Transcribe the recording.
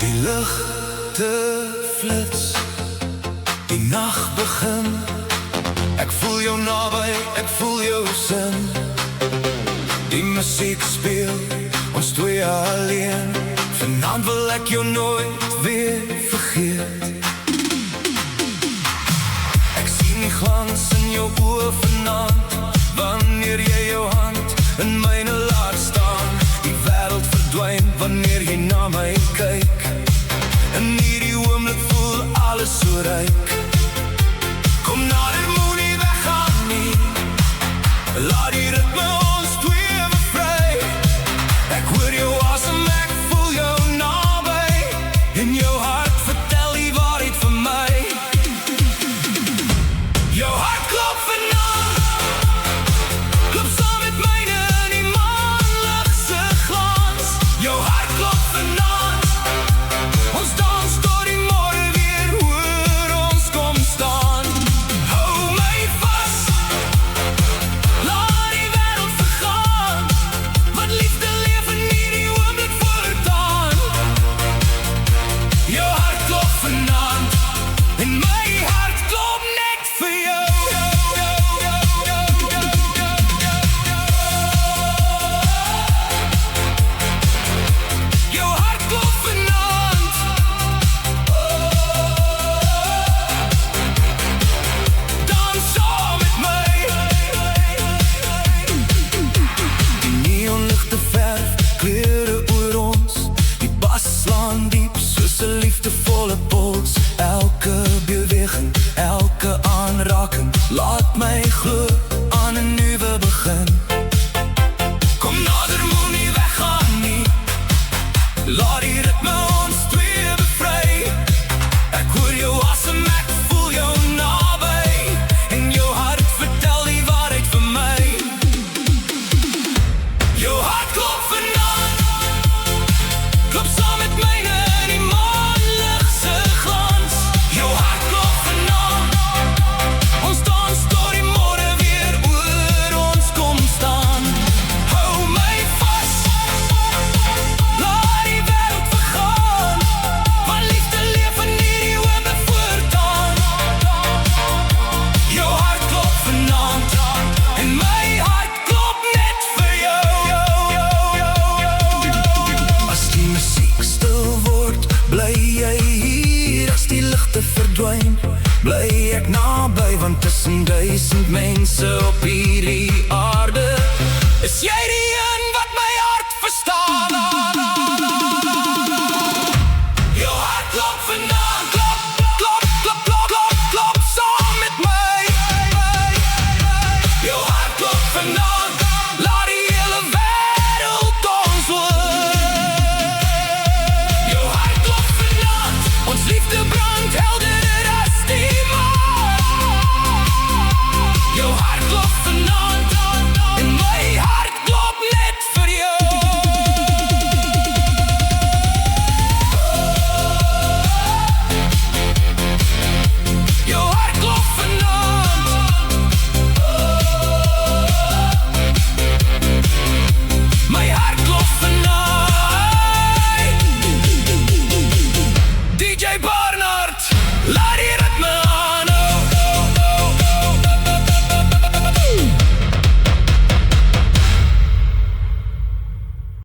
Die ligte flits, die nag begin. Ek voel jou naby, ek voel jou sin. Die musiek speel, ons twee alleen. Vanaand wil ek jou nooit weer vergeet. Ek sien die glans in jou oë vanaand, wanneer jy jou hand in myne laat staan. Die wêreld verdwyn wanneer jy na my kyk. In hierdie oomblik voel alles so ryk. Kom nader, moenie weggaan nie. Laat die ritme ons twee bevry. Ek hoor jou asem, ek voel jou naby. In jou hart vertel die waarheid vir my. Jou hart klop vanaand, klop saam met myne in die maanligse glans. Jou hart klop vanaand, ons dans tot die môre weer, hoor ons kom staan. Hou my vas, laat die wêreld vergaan, want liefde leef in hierdie oomblik voortaan. Jou hart klop vanaand, en my hart klop net vir jou. Jou hart klop vanaand, dans saam met my. Die neonligte verf kleure oor ons. Die bas slaan diep soos 'n liefdevolle pols. Elke beweging, elke aanraking laat my glo aan 'n nuwe begin. Kom nader, moenie weggaan nie. Laat die ritme ons twee bevry. Ek hoor jou asem, ek voel jou naby. En jou hart vertel die waarheid vir my. Jou hart klop vanaand, klop saam met myne in die maanligse glans. Jou hart klop vanaand, ons dans tot die môre weer, oor ons kom staan. Hou my vas, laat die wêreld vergaan, want liefde leef in hierdie oomblik voortaan. Jou hart klop vanaand, en my hart klop net vir jou. As die musiek stil word, bly jy hier. As die ligte verdwyn, bly ek naby, want tussen duisend mense op